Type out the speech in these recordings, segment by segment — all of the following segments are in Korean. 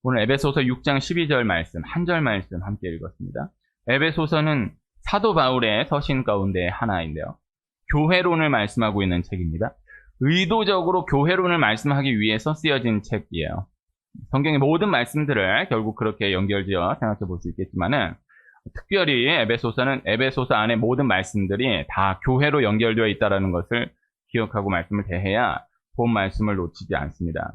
오늘 에베소서 6장 12절 말씀, 한 절 말씀 함께 읽었습니다. 에베소서는 사도 바울의 서신 가운데 하나인데요. 교회론을 말씀하고 있는 책입니다. 의도적으로 교회론을 말씀하기 위해서 쓰여진 책이에요. 성경의 모든 말씀들을 결국 그렇게 연결지어 생각해 볼 수 있겠지만은, 특별히 에베소서는 에베소서 안에 모든 말씀들이 다 교회로 연결되어 있다는 것을 기억하고 말씀을 대해야 본 말씀을 놓치지 않습니다.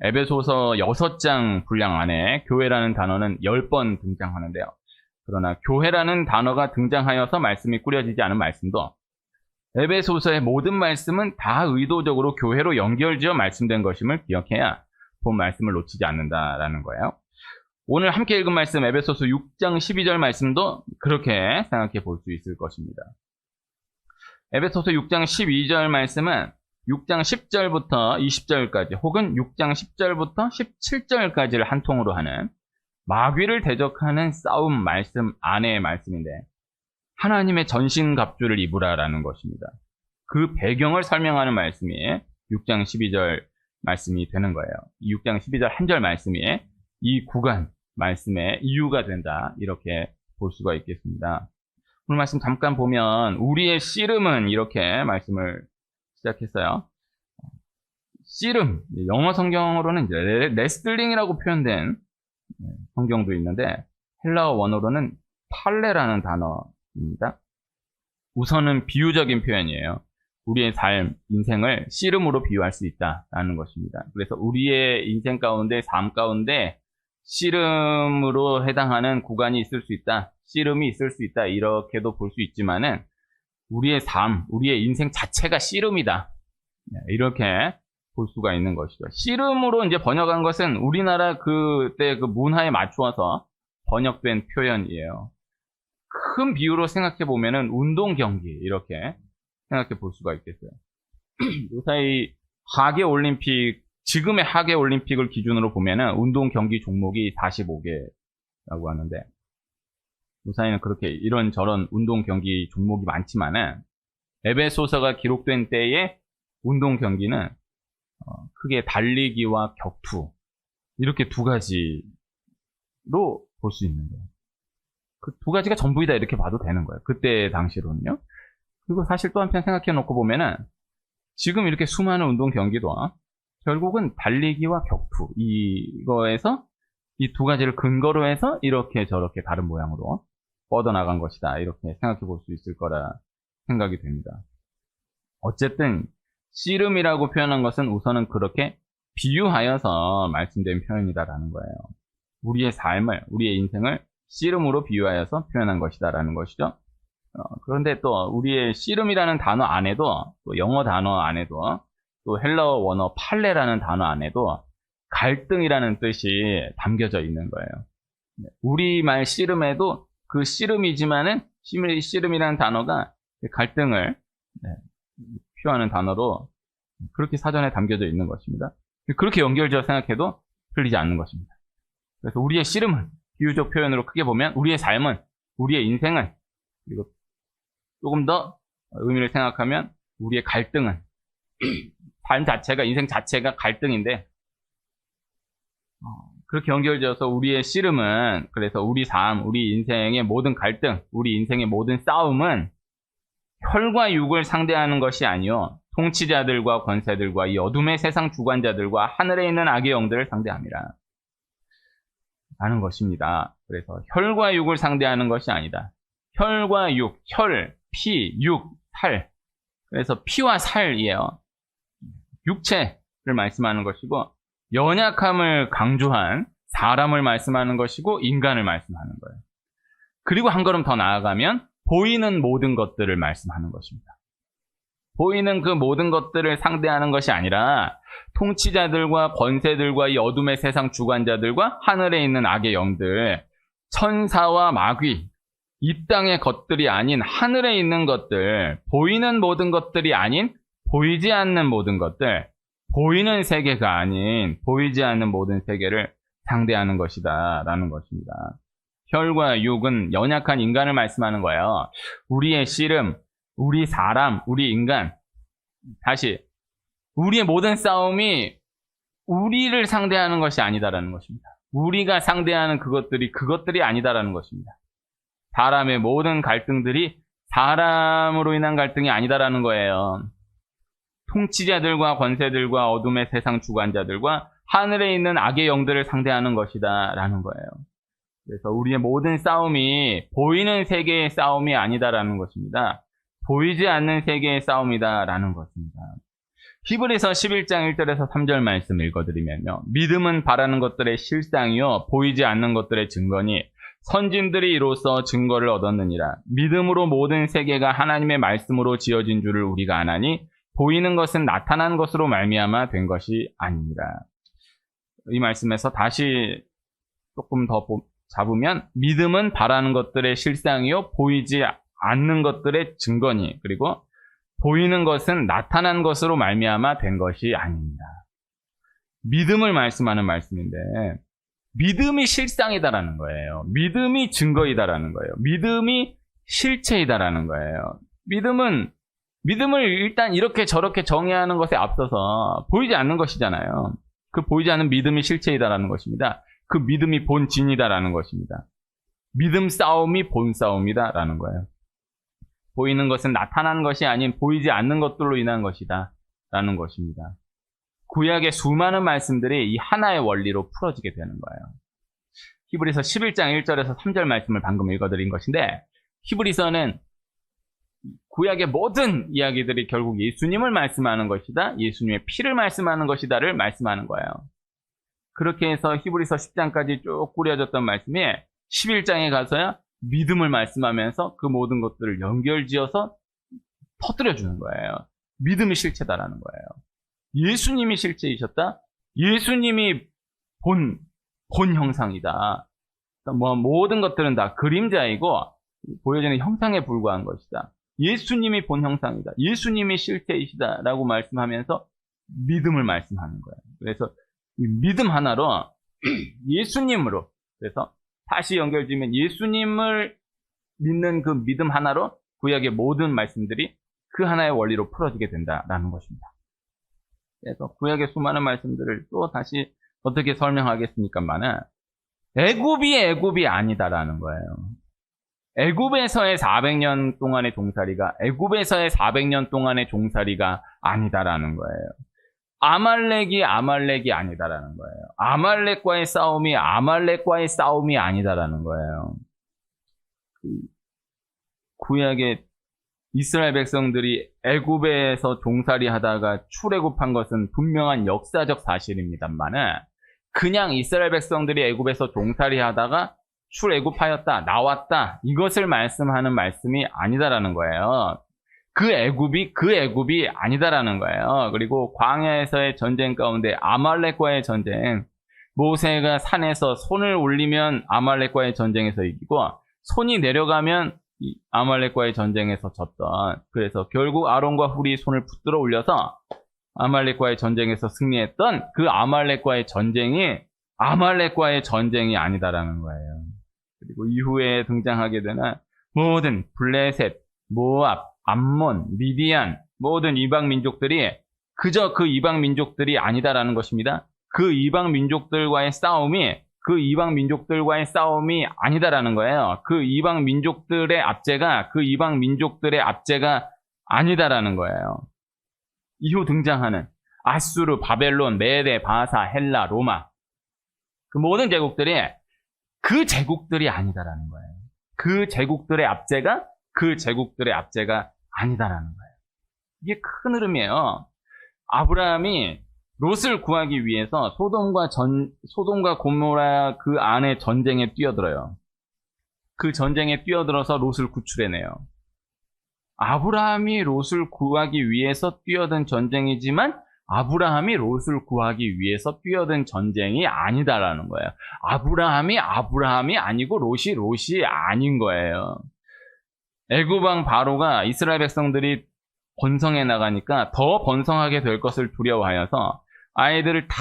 에베소서 6장 분량 안에 교회라는 단어는 10번 등장하는데요. 그러나 교회라는 단어가 등장하여서 말씀이 꾸려지지 않은 말씀도 에베소서의 모든 말씀은 다 의도적으로 교회로 연결지어 말씀된 것임을 기억해야 본 말씀을 놓치지 않는다라는 거예요. 오늘 함께 읽은 말씀 에베소서 6장 12절 말씀도 그렇게 생각해 볼 수 있을 것입니다. 에베소서 6장 12절 말씀은 6장 10절부터 20절까지 혹은 6장 10절부터 17절까지를 한 통으로 하는 마귀를 대적하는 싸움 말씀 안의 말씀인데, 하나님의 전신갑주를 입으라라는 것입니다. 그 배경을 설명하는 말씀이 6장 12절 말씀이 되는 거예요. 6장 12절 한 절 말씀이 이 구간 말씀의 이유가 된다, 이렇게 볼 수가 있겠습니다. 오늘 말씀 잠깐 보면 우리의 씨름은 이렇게 말씀을 시작했어요. 씨름, 영어 성경으로는 이제 레슬링이라고 표현된 성경도 있는데, 헬라어 원어로는 팔레라는 단어입니다. 우선은 비유적인 표현이에요. 우리의 삶, 인생을 씨름으로 비유할 수 있다라는 것입니다. 그래서 우리의 인생 가운데, 삶 가운데 씨름으로 해당하는 구간이 있을 수 있다, 씨름이 있을 수 있다, 이렇게도 볼 수 있지만은 우리의 삶, 우리의 인생 자체가 씨름이다, 이렇게 볼 수가 있는 것이죠. 씨름으로 이제 번역한 것은 우리나라 그때 그 문화에 맞추어서 번역된 표현이에요. 큰 비유로 생각해 보면은 운동 경기, 이렇게 생각해 볼 수가 있겠어요. 요사이 하계 올림픽, 지금의 하계 올림픽을 기준으로 보면은 운동 경기 종목이 45개라고 하는데, 요사이는 그렇게 이런저런 운동 경기 종목이 많지만은 에베소서가 기록된 때의 운동 경기는 크게 달리기와 격투, 이렇게 두 가지로 볼 수 있는 거예요. 그 두 가지가 전부이다, 이렇게 봐도 되는 거예요. 그때 당시로는요. 그리고 사실 또 한편 생각해 놓고 보면은 지금 이렇게 수많은 운동 경기도 결국은 달리기와 격투, 이거에서 이 두 가지를 근거로 해서 이렇게 저렇게 다른 모양으로 뻗어나간 것이다, 이렇게 생각해 볼 수 있을 거라 생각이 됩니다. 어쨌든 씨름이라고 표현한 것은 우선은 그렇게 비유하여서 말씀된 표현이다라는 거예요. 우리의 삶을, 우리의 인생을 씨름으로 비유하여서 표현한 것이다라는 것이죠. 그런데 또 우리의 씨름이라는 단어 안에도, 또 영어 단어 안에도, 또 헬라어 원어 팔레라는 단어 안에도 갈등이라는 뜻이 담겨져 있는 거예요. 우리말 씨름에도 그 씨름이지만은 씨름이라는 단어가 갈등을 표현하는 단어로 그렇게 사전에 담겨져 있는 것입니다. 그렇게 연결지어 생각해도 틀리지 않는 것입니다. 그래서 우리의 씨름은 비유적 표현으로 크게 보면 우리의 삶은, 우리의 인생은, 그리고 조금 더 의미를 생각하면 우리의 갈등은, 삶 자체가, 인생 자체가 갈등인데, 그렇게 연결지어서 우리의 씨름은, 그래서 우리 삶, 우리 인생의 모든 갈등, 우리 인생의 모든 싸움은 혈과 육을 상대하는 것이 아니요 통치자들과 권세들과 이 어둠의 세상 주관자들과 하늘에 있는 악의 영들을 상대함이라 하는 것입니다. 그래서 혈과 육을 상대하는 것이 아니다. 혈과 육, 혈, 피, 육, 살. 그래서 피와 살이에요. 육체를 말씀하는 것이고, 연약함을 강조한 사람을 말씀하는 것이고, 인간을 말씀하는 거예요. 그리고 한 걸음 더 나아가면 보이는 모든 것들을 말씀하는 것입니다. 보이는 그 모든 것들을 상대하는 것이 아니라 통치자들과 권세들과 이 어둠의 세상 주관자들과 하늘에 있는 악의 영들, 천사와 마귀, 이 땅의 것들이 아닌 하늘에 있는 것들, 보이는 모든 것들이 아닌 보이지 않는 모든 것들, 보이는 세계가 아닌 보이지 않는 모든 세계를 상대하는 것이다 라는 것입니다. 혈과 육은 연약한 인간을 말씀하는 거예요. 우리의 씨름, 우리 사람, 우리 인간, 다시 우리의 모든 싸움이 우리를 상대하는 것이 아니다라는 것입니다. 우리가 상대하는 그것들이 아니다라는 것입니다. 사람의 모든 갈등들이 사람으로 인한 갈등이 아니다라는 거예요. 통치자들과 권세들과 어둠의 세상 주관자들과 하늘에 있는 악의 영들을 상대하는 것이다 라는 거예요. 그래서 우리의 모든 싸움이 보이는 세계의 싸움이 아니다라는 것입니다. 보이지 않는 세계의 싸움이다 라는 것입니다. 히브리서 11장 1절에서 3절 말씀 읽어드리면요. 믿음은 바라는 것들의 실상이요 보이지 않는 것들의 증거니 선진들이 이로써 증거를 얻었느니라. 믿음으로 모든 세계가 하나님의 말씀으로 지어진 줄을 우리가 아나니 보이는 것은 나타난 것으로 말미암아 된 것이 아닙니다. 이 말씀에서 다시 조금 더 잡으면 믿음은 바라는 것들의 실상이요 보이지 않는 것들의 증거니 그리고 보이는 것은 나타난 것으로 말미암아 된 것이 아닙니다. 믿음을 말씀하는 말씀인데 믿음이 실상이다라는 거예요. 믿음이 증거이다라는 거예요. 믿음이 실체이다라는 거예요. 믿음을 일단 이렇게 저렇게 정의하는 것에 앞서서 보이지 않는 것이잖아요. 그 보이지 않는 믿음이 실체이다라는 것입니다. 그 믿음이 본진이다라는 것입니다. 믿음 싸움이 본 싸움이다라는 거예요. 보이는 것은 나타난 것이 아닌 보이지 않는 것들로 인한 것이다 라는 것입니다. 구약의 수많은 말씀들이 이 하나의 원리로 풀어지게 되는 거예요. 히브리서 11장 1절에서 3절 말씀을 방금 읽어드린 것인데 히브리서는 구약의 모든 이야기들이 결국 예수님을 말씀하는 것이다, 예수님의 피를 말씀하는 것이다를 말씀하는 거예요. 그렇게 해서 히브리서 10장까지 쭉 꾸려졌던 말씀이 11장에 가서야 믿음을 말씀하면서 그 모든 것들을 연결지어서 터뜨려주는 거예요. 믿음이 실체다라는 거예요. 예수님이 실체이셨다. 예수님이 본 형상이다. 모든 것들은 다 그림자이고 보여지는 형상에 불과한 것이다. 예수님이 본 형상이다. 예수님이 실체이시다 라고 말씀하면서 믿음을 말씀하는 거예요. 그래서 이 믿음 하나로 예수님으로 그래서 다시 연결지면 예수님을 믿는 그 믿음 하나로 구약의 모든 말씀들이 그 하나의 원리로 풀어지게 된다라는 것입니다. 그래서 구약의 수많은 말씀들을 또 다시 어떻게 설명하겠습니까만은 애굽이 아니다라는 거예요. 애굽에서의 400년 동안의 종살이가 애굽에서의 400년 동안의 종살이가 아니다라는 거예요. 아말렉이 아니다라는 거예요. 아말렉과의 싸움이 아니다라는 거예요. 구약의 이스라엘 백성들이 애굽에서 종살이 하다가 출애굽한 것은 분명한 역사적 사실입니다만은 그냥 이스라엘 백성들이 애굽에서 종살이 하다가 출애굽하였다, 나왔다 이것을 말씀하는 말씀이 아니다라는 거예요. 그 애굽이 아니다라는 거예요. 그리고 광야에서의 전쟁 가운데 아말렉과의 전쟁, 모세가 산에서 손을 올리면 아말렉과의 전쟁에서 이기고 손이 내려가면 아말렉과의 전쟁에서 졌던, 그래서 결국 아론과 훌이 손을 붙들어 올려서 아말렉과의 전쟁에서 승리했던 그 아말렉과의 전쟁이 아니다라는 거예요. 그리고 이후에 등장하게 되는 모든 블레셋, 모압, 암몬, 미디안 모든 이방 민족들이 그저 그 이방 민족들이 아니다라는 것입니다. 그 이방 민족들과의 싸움이 아니다라는 거예요. 그 이방 민족들의 압제가 아니다라는 거예요. 이후 등장하는 아수르, 바벨론, 메데, 바사, 헬라, 로마 그 모든 제국들이 그 제국들이 아니다라는 거예요. 그 제국들의 압제가 아니다라는 거예요. 이게 큰 흐름이에요. 아브라함이 롯을 구하기 위해서 소돔과 고모라 그 안에 전쟁에 뛰어들어요. 그 전쟁에 뛰어들어서 롯을 구출해내요. 아브라함이 롯을 구하기 위해서 뛰어든 전쟁이지만 아브라함이 롯을 구하기 위해서 뛰어든 전쟁이 아니다라는 거예요. 아브라함이 아니고 롯이 아닌 거예요. 애굽왕 바로가 이스라엘 백성들이 번성해 나가니까 더 번성하게 될 것을 두려워하여서 아이들을 다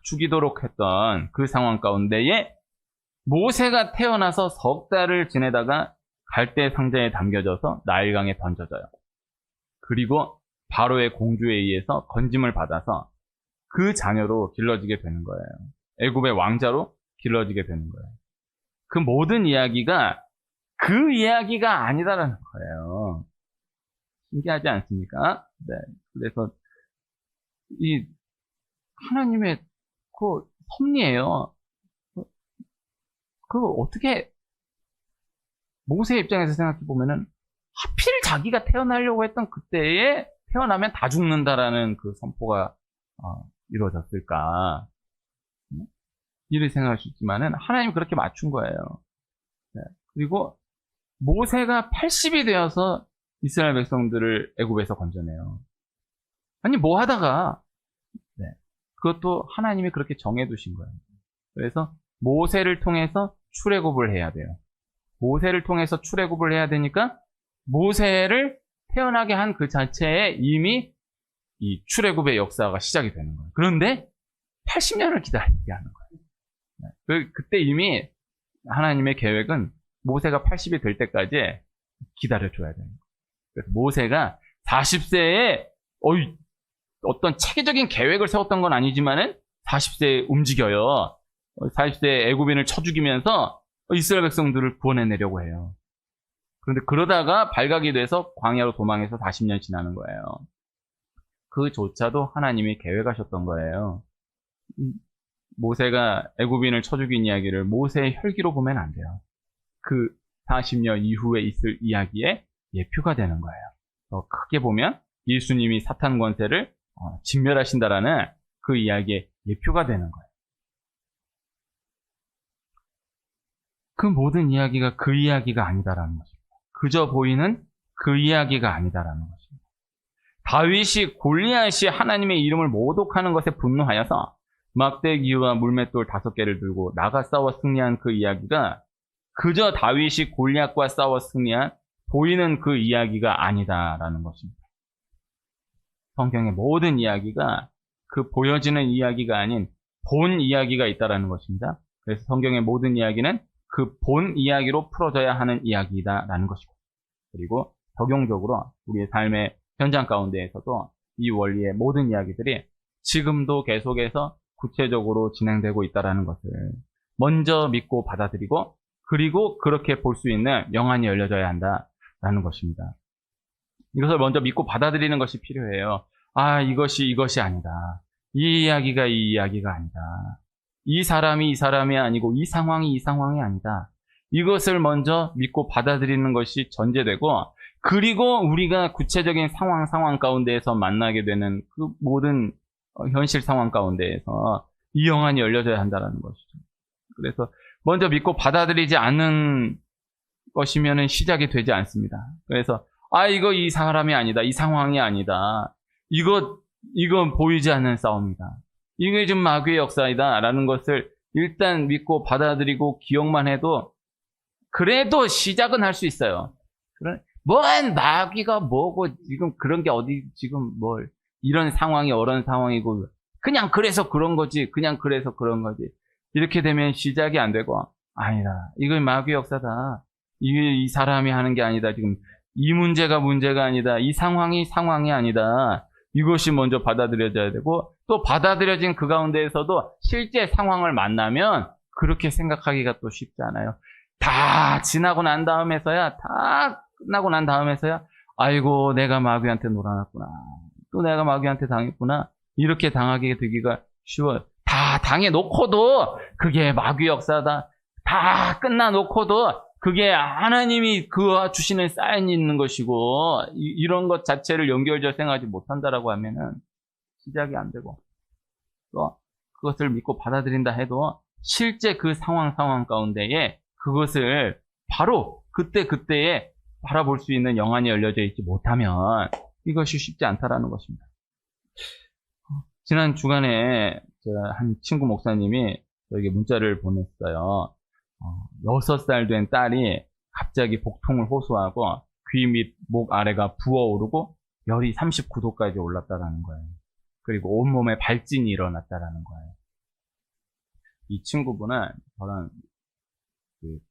죽이도록 했던 그 상황 가운데에 모세가 태어나서 석 달을 지내다가 갈대 상자에 담겨져서 나일강에 던져져요. 그리고 바로의 공주에 의해서 건짐을 받아서 그 자녀로 길러지게 되는 거예요. 애굽의 왕자로 길러지게 되는 거예요. 그 모든 이야기가 그 이야기가 아니다라는 거예요. 신기하지 않습니까? 네. 그래서 이 하나님의 그 섭리예요. 그 어떻게 모세 입장에서 생각해 보면은 하필 자기가 태어나려고 했던 그때에 태어나면 다 죽는다라는 그 선포가 이루어졌을까? 이를 생각할 수 있지만은 하나님 그렇게 맞춘 거예요. 네. 그리고 모세가 80이 되어서 이스라엘 백성들을 애굽에서 건져내요. 아니 뭐 하다가 네. 그것도 하나님이 그렇게 정해두신 거예요. 그래서 모세를 통해서 출애굽을 해야 돼요. 모세를 통해서 출애굽을 해야 되니까 모세를 태어나게 한 그 자체에 이미 이 출애굽의 역사가 시작이 되는 거예요. 그런데 80년을 기다리게 하는 거예요. 그때 이미 하나님의 계획은 모세가 80이 될 때까지 기다려줘야 되는 거예요. 그래서 모세가 40세에 어떤 체계적인 계획을 세웠던 건 아니지만은 40세에 움직여요. 40세에 애굽인을 쳐 죽이면서 이스라엘 백성들을 구원해내려고 해요. 그런데 그러다가 발각이 돼서 광야로 도망해서 40년 지나는 거예요. 그조차도 하나님이 계획하셨던 거예요. 모세가 애굽인을 쳐 죽인 이야기를 모세의 혈기로 보면 안 돼요. 그 40년 이후에 있을 이야기에 예표가 되는 거예요. 더 크게 보면 예수님이 사탄 권세를 진멸하신다라는 그 이야기의 예표가 되는 거예요. 그 모든 이야기가 그 이야기가 아니다라는 것입니다. 그저 보이는 그 이야기가 아니다라는 것입니다. 다윗이 골리앗이 하나님의 이름을 모독하는 것에 분노하여서 막대기와 물맷돌 5개를 들고 나가 싸워 승리한 그 이야기가 그저 다윗이 골리앗과 싸워 승리한 보이는 그 이야기가 아니다라는 것입니다. 성경의 모든 이야기가 그 보여지는 이야기가 아닌 본 이야기가 있다라는 것입니다. 그래서 성경의 모든 이야기는 그 본 이야기로 풀어져야 하는 이야기다라는 것이고, 그리고 적용적으로 우리의 삶의 현장 가운데에서도 이 원리의 모든 이야기들이 지금도 계속해서 구체적으로 진행되고 있다라는 것을 먼저 믿고 받아들이고, 그리고 그렇게 볼 수 있는 영안이 열려져야 한다라는 것입니다. 이것을 먼저 믿고 받아들이는 것이 필요해요. 이것이 아니다. 이 이야기가 이 이야기가 아니다. 이 사람이 아니고 이 상황이 아니다. 이것을 먼저 믿고 받아들이는 것이 전제되고, 그리고 우리가 구체적인 상황 가운데에서 만나게 되는 그 모든 현실 상황 가운데에서 이 영안이 열려져야 한다는 것이죠. 그래서 먼저 믿고 받아들이지 않는 것이면 시작이 되지 않습니다. 그래서 이거 이 사람이 아니다. 이 상황이 아니다. 이건 보이지 않는 싸움이다. 이게 좀 마귀의 역사이다 라는 것을 일단 믿고 받아들이고 기억만 해도 그래도 시작은 할 수 있어요. 뭔 마귀가 뭐고 지금 그런 게 어디 지금 뭘 이런 상황이 어려운 상황이고 그냥 그래서 그런 거지. 이렇게 되면 시작이 안 되고 아니다. 이건 마귀의 역사다. 이게 이 사람이 하는 게 아니다. 지금 이 문제가 아니다. 이 상황이 아니다. 이것이 먼저 받아들여져야 되고, 또 받아들여진 그 가운데에서도 실제 상황을 만나면 그렇게 생각하기가 또 쉽지 않아요. 다 지나고 난 다음에서야, 아이고 내가 마귀한테 놀아났구나. 또 내가 마귀한테 당했구나. 이렇게 당하게 되기가 쉬워요. 다 당해놓고도 그게 마귀 역사다. 다 끝나놓고도 그게 하나님이 그와 주시는 사인이 있는 것이고, 이런 것 자체를 연결절생하지 못한다라고 하면은 시작이 안 되고, 또 그것을 믿고 받아들인다 해도 실제 그 상황 가운데에 그것을 바로 그때에 바라볼 수 있는 영안이 열려져 있지 못하면 이것이 쉽지 않다라는 것입니다. 지난 주간에 한 친구 목사님이 저에게 문자를 보냈어요. 6살 된 딸이 갑자기 복통을 호소하고 귀 및 목 아래가 부어오르고 열이 39도까지 올랐다라는 거예요. 그리고 온몸에 발진이 일어났다라는 거예요. 이 친구분은 저랑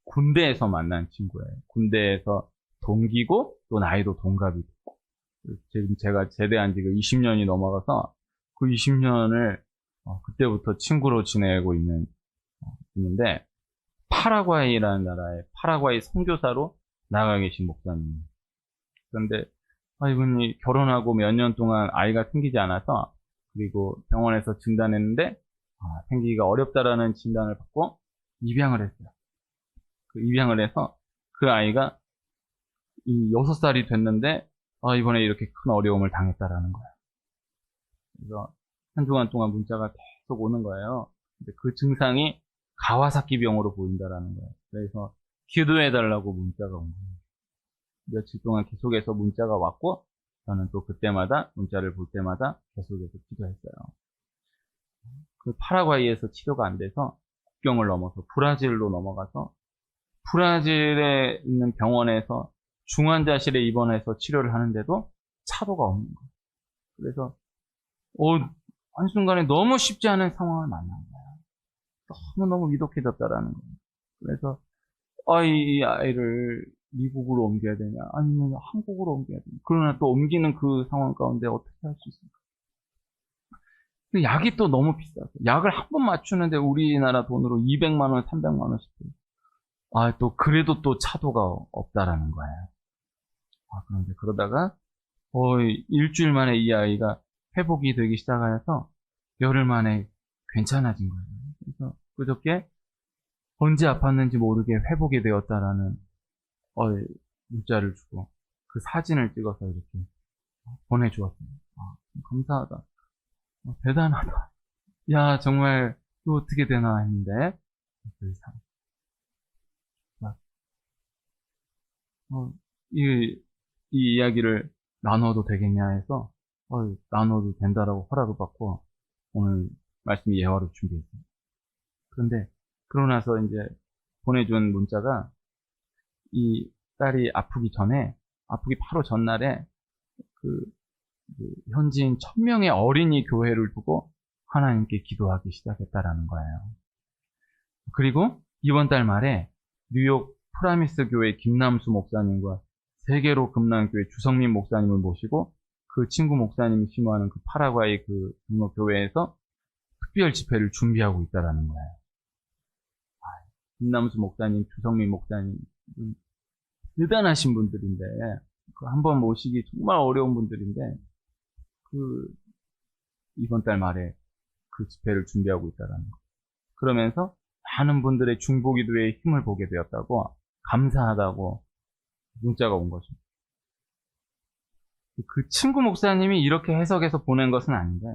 군대에서 만난 친구예요. 군대에서 동기고 또 나이도 동갑이고, 지금 제가 제대한 지가 20년이 넘어가서 그 20년을 그때부터 친구로 지내고 있는 분인데, 파라과이라는 나라에 파라과이 선교사로 나가 계신 목사님. 그런데 이분이 결혼하고 몇 년 동안 아이가 생기지 않아서, 그리고 병원에서 진단했는데 생기기가 어렵다라는 진단을 받고 입양을 했어요. 그 입양을 해서 그 아이가 6살이 됐는데 이번에 이렇게 큰 어려움을 당했다라는 거예요. 그래서 한 주간 동안 문자가 계속 오는 거예요. 근데 그 증상이 가와사키 병으로 보인다라는 거예요. 그래서 기도해달라고 문자가 온 거예요. 며칠 동안 계속해서 문자가 왔고, 저는 또 그때마다 문자를 볼 때마다 계속해서 기도했어요. 그 파라과이에서 치료가 안 돼서 국경을 넘어서 브라질로 넘어가서 브라질에 있는 병원에서 중환자실에 입원해서 치료를 하는데도 차도가 없는 거예요. 그래서 한순간에 너무 쉽지 않은 상황을 만난 거예요. 너무너무 위독해졌다라는 거예요. 그래서 이 아이를 미국으로 옮겨야 되냐, 아니면 한국으로 옮겨야 되냐. 그러나 또 옮기는 그 상황 가운데 어떻게 할 수 있을까? 약이 또 너무 비싸서 약을 한 번 맞추는데 우리나라 돈으로 200만 원, 300만 원씩. 또 그래도 또 차도가 없다라는 거예요. 그런데 그러다가 일주일 만에 이 아이가 회복이 되기 시작해서 열흘 만에 괜찮아진 거예요. 그래서 그저께 언제 아팠는지 모르게 회복이 되었다라는 문자를 주고 그 사진을 찍어서 이렇게 보내주었습니다. 감사하다. 대단하다. 야, 정말 또 어떻게 되나 했는데 이 이야기를 나눠도 되겠냐 해서 나눠도 된다라고 허락을 받고 오늘 말씀 예화로 준비했습니다. 그런데 그러고 나서 이제 보내준 문자가 이 딸이 아프기 바로 전날에 그 현지인 1000명의 어린이 교회를 두고 하나님께 기도하기 시작했다라는 거예요. 그리고 이번 달 말에 뉴욕 프라미스 교회 김남수 목사님과 세계로 금난교회 주성민 목사님을 모시고 그 친구 목사님이 심호하는 그 파라과이 그 교회에서 특별 집회를 준비하고 있다라는 거예요. 김남수 목사님, 주성민 목사님, 대단하신 분들인데, 한번 모시기 정말 어려운 분들인데, 이번 달 말에 그 집회를 준비하고 있다라는 거. 그러면서 많은 분들의 중보기도에 힘을 보게 되었다고, 감사하다고 문자가 온 거죠. 그 친구 목사님이 이렇게 해석해서 보낸 것은 아닌데,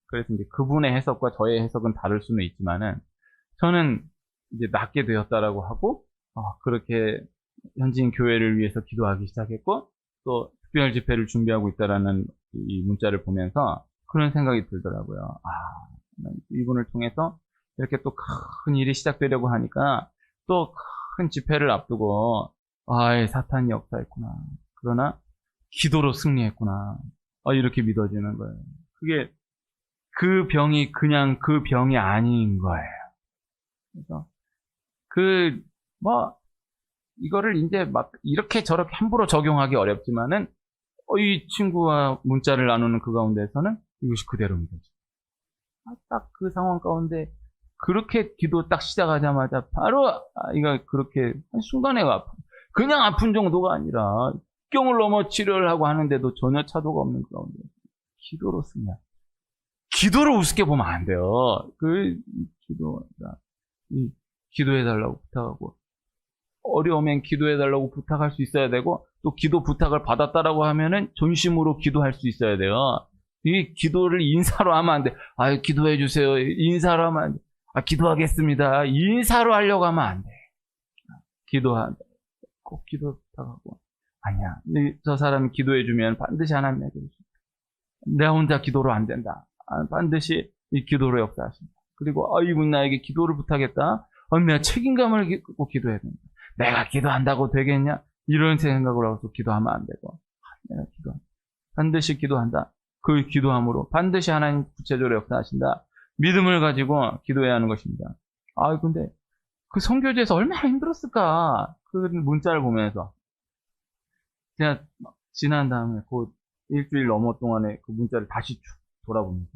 그래서 이제 그분의 해석과 저의 해석은 다를 수는 있지만은, 저는 이제 낫게 되었다라고 하고, 그렇게 현지인 교회를 위해서 기도하기 시작했고, 또 특별 집회를 준비하고 있다라는 이 문자를 보면서 그런 생각이 들더라고요. 이분을 통해서 이렇게 또 큰 일이 시작되려고 하니까 또 큰 집회를 앞두고, 사탄이 역사했구나. 그러나 기도로 승리했구나. 이렇게 믿어지는 거예요. 그게 그 병이 그냥 그 병이 아닌 거예요. 그래서 이거를 이제 막 이렇게 저렇게 함부로 적용하기 어렵지만은, 이 친구와 문자를 나누는 그 가운데서는 이것이 그대로 믿어져. 딱 그 상황 가운데 그렇게 기도 딱 시작하자마자 바로 아이가 그렇게 한순간에 그냥 아픈 정도가 아니라 국경을 넘어 치료를 하고 하는데도 전혀 차도가 없는 가운데 기도로 쓰냐. 기도를 우습게 보면 안 돼요. 기도해달라고 부탁하고, 어려우면 기도해달라고 부탁할 수 있어야 되고, 또 기도 부탁을 받았다라고 하면은 존심으로 기도할 수 있어야 돼요. 이 기도를 인사로 하면 안 돼. 기도해주세요. 인사로 하면 안 돼. 기도하겠습니다. 인사로 하려고 하면 안 돼. 꼭 기도 부탁하고. 아니야. 저 사람이 기도해주면 반드시 하나님에게 해주신다. 내가 혼자 기도로 안 된다. 반드시 이 기도로 역사하신다. 그리고 이분 나에게 기도를 부탁했다. 내가 책임감을 갖고 기도해야 된다. 내가 기도한다고 되겠냐? 이런 생각을 하고 기도하면 안 되고, 내가 기도한다. 반드시 기도한다. 그 기도함으로 반드시 하나님 구체적으로 역사하신다. 믿음을 가지고 기도해야 하는 것입니다. 근데 그 선교지에서 얼마나 힘들었을까? 그 문자를 보면서 제가 지난 다음에 그 일주일 넘어 동안에 그 문자를 다시 쭉 돌아보면서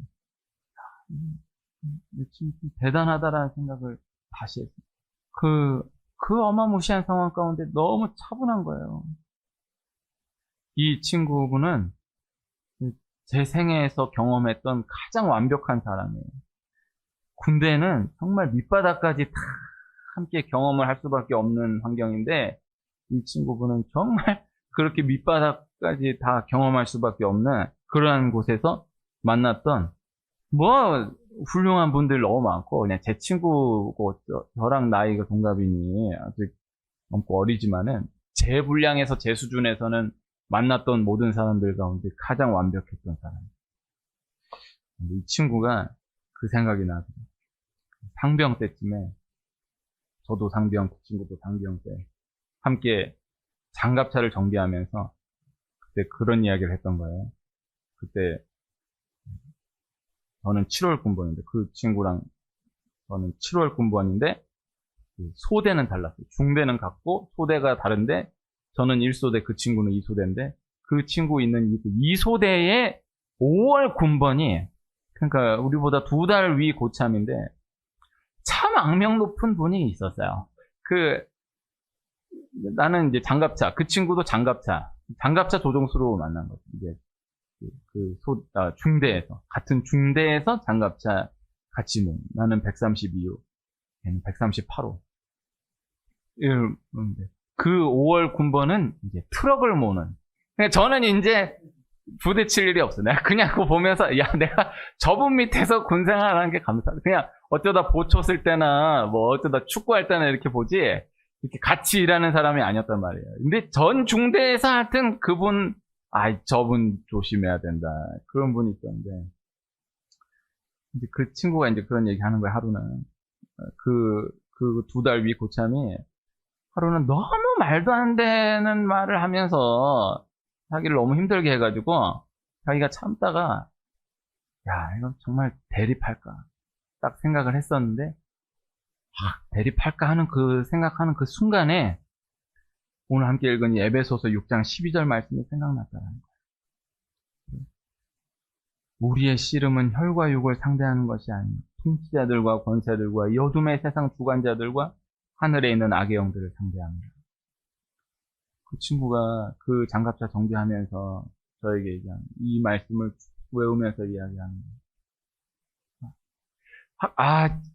대단하다라는 생각을 다시 했어요. 그 어마무시한 상황 가운데 너무 차분한 거예요. 이 친구분은 제 생애에서 경험했던 가장 완벽한 사람이에요. 군대는 정말 밑바닥까지 다 함께 경험을 할 수밖에 없는 환경인데, 이 친구분은 정말 그렇게 밑바닥까지 다 경험할 수밖에 없는 그러한 곳에서 만났던 훌륭한 분들 너무 많고, 그냥 제 친구고 저랑 나이가 동갑이니 아직 젊고 어리지만은 제 분량에서 제 수준에서는 만났던 모든 사람들 가운데 가장 완벽했던 사람. 이 친구가 그 생각이 나더라고요. 상병 때쯤에, 저도 상병, 그 친구도 상병 때 함께 장갑차를 정비하면서 그때 그런 이야기를 했던 거예요. 그때 저는 7월 군번인데, 그 친구랑 저는 7월 군번인데 소대는 달랐어요. 중대는 같고 소대가 다른데, 저는 1소대, 그 친구는 2소대인데, 그 친구 있는 2소대의 5월 군번이, 그러니까 우리보다 2달 위 고참인데 참 악명 높은 분이 있었어요. 나는 이제 장갑차, 그 친구도 장갑차 조종수로 만난 거죠. 이제 중대에서, 같은 중대에서 장갑차 같이 모은, 나는 132호, 걔는 138호. 그 5월 군번은 이제 트럭을 모는. 그러니까 저는 이제 부대 칠 일이 없어. 내가 그냥 그거 보면서, 내가 저분 밑에서 군생활하는 게 감사하다. 그냥 어쩌다 보초 쓸 때나, 어쩌다 축구할 때나 이렇게 보지, 이렇게 같이 일하는 사람이 아니었단 말이에요. 근데 전 중대에서 하여튼 저분 조심해야 된다. 그런 분이 있었는데, 이제 그 친구가 이제 그런 얘기 하는 거야, 하루는. 그 2달 위 고참이 하루는 너무 말도 안 되는 말을 하면서 자기를 너무 힘들게 해가지고, 자기가 참다가, 이거 정말 대립할까 딱 생각을 했었는데, 대립할까 하는 생각하는 그 순간에 오늘 함께 읽은 이 에베소서 6장 12절 말씀이 생각났다는 거예요. 우리의 씨름은 혈과 육을 상대하는 것이 아니요 통치자들과 권세들과 이 어둠의 세상 주관자들과 하늘에 있는 악의 영들을 상대합니다. 그 친구가 그 장갑차 정비하면서 저에게 이 말씀을 외우면서 이야기하는 거예요.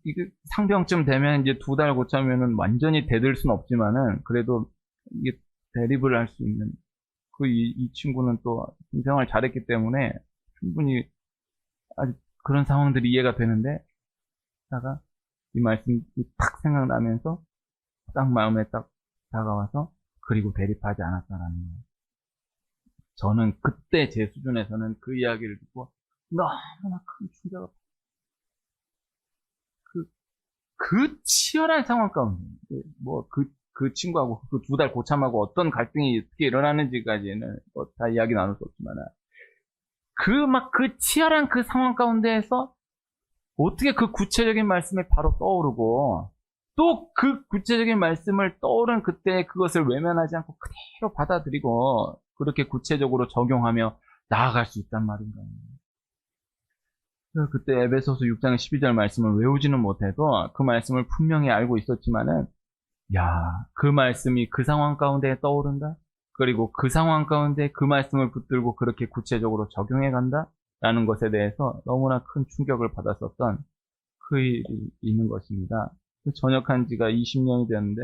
이게 상병쯤 되면 이제 2달 고참이면은 완전히 대들 순 없지만은, 그래도 이게 대립을 할 수 있는, 이 친구는 또 군생활 잘했기 때문에 충분히 아주 그런 상황들이 이해가 되는데, 이 말씀이 딱 생각나면서 딱 마음에 딱 다가와서, 그리고 대립하지 않았다라는 거예요. 저는 그때 제 수준에서는 그 이야기를 듣고 너무나 큰 충격을 받았어요. 그 치열한 상황 가운데, 그 친구하고 그 2달 고참하고 어떤 갈등이 어떻게 일어나는지까지는 다 이야기 나눌 수 없지만, 그 치열한 그 상황 가운데에서 어떻게 그 구체적인 말씀이 바로 떠오르고, 또 그 구체적인 말씀을 떠오른 그때 그것을 외면하지 않고 그대로 받아들이고, 그렇게 구체적으로 적용하며 나아갈 수 있단 말인가요? 그때 에베소서 6장 12절 말씀을 외우지는 못해도 그 말씀을 분명히 알고 있었지만은, 그 말씀이 그 상황 가운데 떠오른다? 그리고 그 상황 가운데 그 말씀을 붙들고 그렇게 구체적으로 적용해 간다? 라는 것에 대해서 너무나 큰 충격을 받았었던 그 일이 있는 것입니다. 전역한 지가 20년이 됐는데,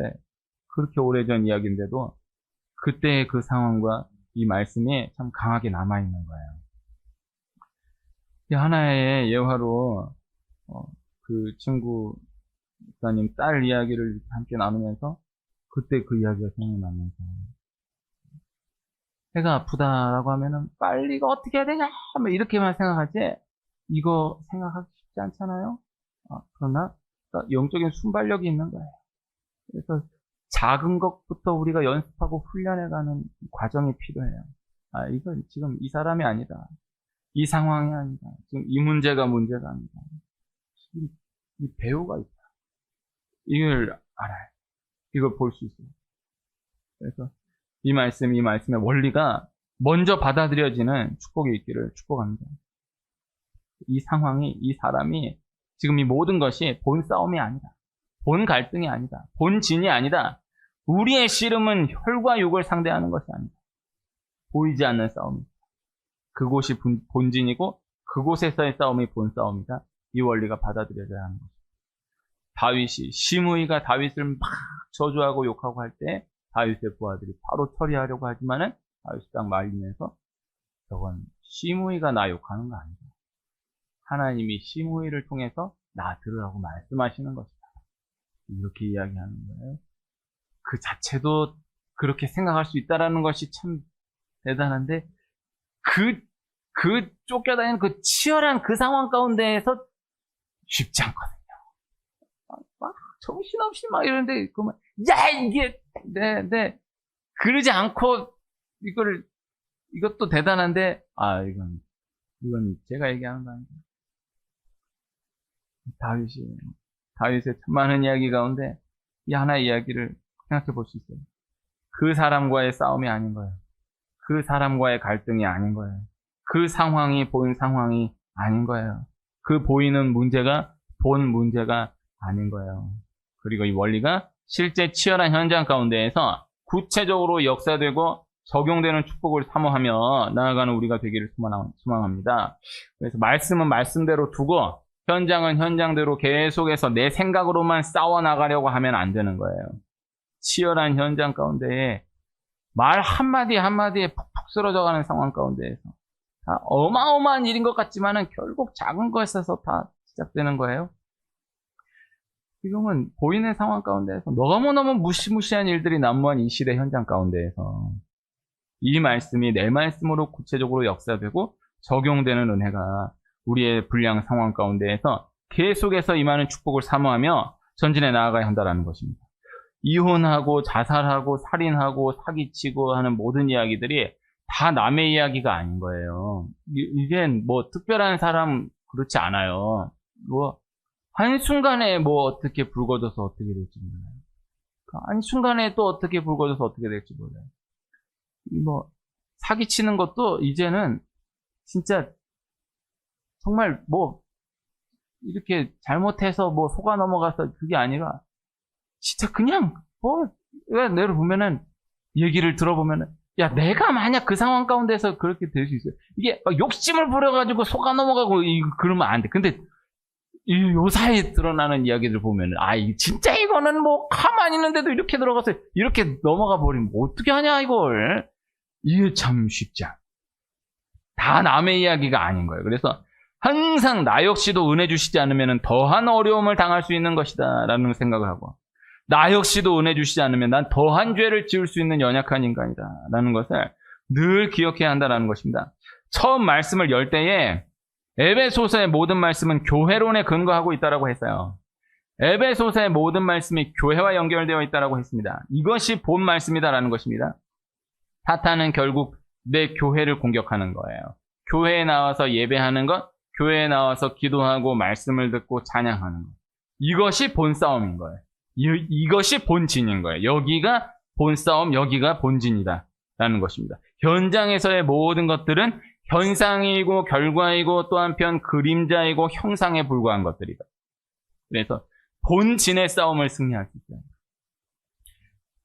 그렇게 오래전 이야기인데도 그때의 그 상황과 이 말씀이 참 강하게 남아있는 거예요. 하나의 예화로 그 친구 목사님 딸 이야기를 함께 나누면서 그때 그 이야기가 생각나면서, 애가 아프다라고 하면은 빨리 이거 어떻게 해야 되냐 이렇게만 생각하지, 이거 생각하기 쉽지 않잖아요. 그러나 영적인 순발력이 있는 거예요. 그래서 작은 것부터 우리가 연습하고 훈련해가는 과정이 필요해요. 이건 지금 이 사람이 아니다, 이 상황이 아니다, 지금 이 문제가 아니다, 이 배우가 있다, 이걸 알아요. 이걸 볼 수 있어요. 그래서 이 말씀의 원리가 먼저 받아들여지는 축복이 있기를 축복합니다. 이 상황이, 이 사람이, 지금 이 모든 것이 본 싸움이 아니다. 본 갈등이 아니다. 본진이 아니다. 우리의 씨름은 혈과 육을 상대하는 것이 아니다. 보이지 않는 싸움이다. 그곳이 본진이고 그곳에서의 싸움이 본싸움이다. 이 원리가 받아들여져야 하는 것입니다. 다윗이 시므이가 다윗을 막 저주하고 욕하고 할 때 다윗의 부하들이 바로 처리하려고 하지만은 다윗이 딱 말리면서 저건 시므이가 나 욕하는 거 아니다. 하나님이 시므이를 통해서 나 들으라고 말씀하시는 것이다. 이렇게 이야기하는 거예요. 그 자체도 그렇게 생각할 수 있다라는 것이 참 대단한데 그 쫓겨다니는 그 치열한 그 상황 가운데에서 쉽지 않거든요. 막 정신없이 막 이러는데 그러면 야 이게 네 그러지 않고 이것도 대단한데 이건 제가 얘기하는 거 아니에요. 다윗의 많은 이야기 가운데 이 하나의 이야기를 생각해 볼 수 있어요. 그 사람과의 싸움이 아닌 거예요. 그 사람과의 갈등이 아닌 거예요. 그 상황이 본 상황이 아닌 거예요. 그 보이는 문제가 본 문제가 아닌 거예요. 그리고 이 원리가 실제 치열한 현장 가운데에서 구체적으로 역사되고 적용되는 축복을 사모하며 나아가는 우리가 되기를 소망합니다. 그래서 말씀은 말씀대로 두고 현장은 현장대로 계속해서 내 생각으로만 싸워나가려고 하면 안 되는 거예요. 치열한 현장 가운데에 말 한마디 한마디에 푹푹 쓰러져가는 상황 가운데에서 다 어마어마한 일인 것 같지만은 결국 작은 것에서 다 시작되는 거예요. 지금은 보이는 상황 가운데에서 너무너무 무시무시한 일들이 난무한 이 시대 현장 가운데에서 이 말씀이 내 말씀으로 구체적으로 역사되고 적용되는 은혜가 우리의 불량 상황 가운데에서 계속해서 임하는 축복을 사모하며 전진해 나아가야 한다는 것입니다. 이혼하고 자살하고 살인하고 사기치고 하는 모든 이야기들이 다 남의 이야기가 아닌 거예요. 이젠 뭐 특별한 사람 그렇지 않아요. 뭐 한순간에 뭐 어떻게 불거져서 어떻게 될지 몰라요. 한순간에 또 어떻게 불거져서 어떻게 될지 몰라요. 뭐 사기치는 것도 이제는 진짜 정말 뭐 이렇게 잘못해서 뭐 속아 넘어가서 그게 아니라 진짜 그냥 내가 보면은 얘기를 들어보면은 야 내가 만약 그 상황 가운데서 그렇게 될 수 있어요. 이게 욕심을 부려가지고 속아 넘어가고 그러면 안 돼. 근데 요 사이에 드러나는 이야기들 보면은 진짜 이거는 뭐 가만히 있는데도 이렇게 들어가서 이렇게 넘어가 버리면 어떻게 하냐 이걸. 이게 참 쉽지 않아. 다 남의 이야기가 아닌 거예요. 그래서 항상 나 역시도 은혜 주시지 않으면 더한 어려움을 당할 수 있는 것이다 라는 생각을 하고 나 역시도 은혜 주시지 않으면 난 더한 죄를 지을 수 있는 연약한 인간이다 라는 것을 늘 기억해야 한다는 것입니다. 처음 말씀을 열 때에 에베소서의 모든 말씀은 교회론에 근거하고 있다고 했어요. 에베소서의 모든 말씀이 교회와 연결되어 있다고 했습니다. 이것이 본 말씀이다라는 것입니다. 사탄은 결국 내 교회를 공격하는 거예요. 교회에 나와서 예배하는 것, 교회에 나와서 기도하고 말씀을 듣고 찬양하는 것. 이것이 본싸움인 거예요. 이것이 본진인 거예요. 여기가 본싸움, 여기가 본진이다 라는 것입니다. 현장에서의 모든 것들은 현상이고 결과이고 또 한편 그림자이고 형상에 불과한 것들이다. 그래서 본진의 싸움을 승리할 수 있어요.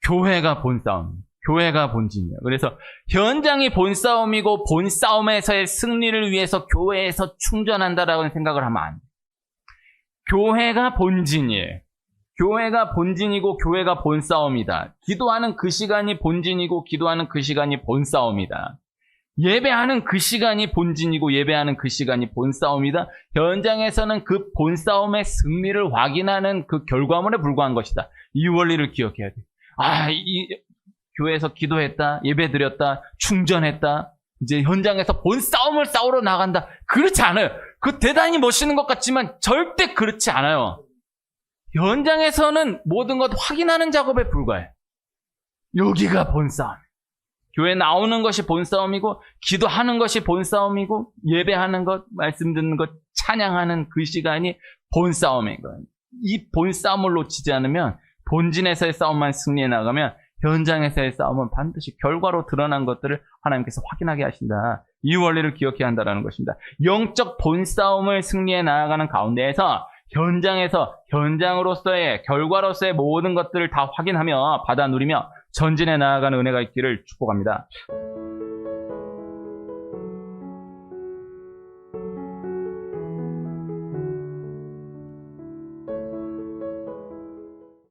교회가 본싸움, 교회가 본진이에요. 그래서 현장이 본싸움이고 본싸움에서의 승리를 위해서 교회에서 충전한다라고 생각을 하면 안 돼요. 교회가 본진이에요. 교회가 본진이고 교회가 본싸움이다. 기도하는 그 시간이 본진이고 기도하는 그 시간이 본싸움이다. 예배하는 그 시간이 본진이고 예배하는 그 시간이 본싸움이다. 현장에서는 그 본싸움의 승리를 확인하는 그 결과물에 불과한 것이다. 이 원리를 기억해야 돼. 교회에서 기도했다, 예배드렸다, 충전했다. 이제 현장에서 본싸움을 싸우러 나간다. 그렇지 않아요. 그 대단히 멋있는 것 같지만 절대 그렇지 않아요. 현장에서는 모든 것 확인하는 작업에 불과해. 여기가 본싸움. 교회 나오는 것이 본싸움이고 기도하는 것이 본싸움이고 예배하는 것, 말씀 듣는 것, 찬양하는 그 시간이 본싸움인 거예요. 이 본싸움을 놓치지 않으면 본진에서의 싸움만 승리해 나가면 현장에서의 싸움은 반드시 결과로 드러난 것들을 하나님께서 확인하게 하신다. 이 원리를 기억해야 한다는 것입니다. 영적 본싸움을 승리해 나아가는 가운데에서 현장에서 현장으로서의 결과로서의 모든 것들을 다 확인하며 받아 누리며 전진해 나아가는 은혜가 있기를 축복합니다.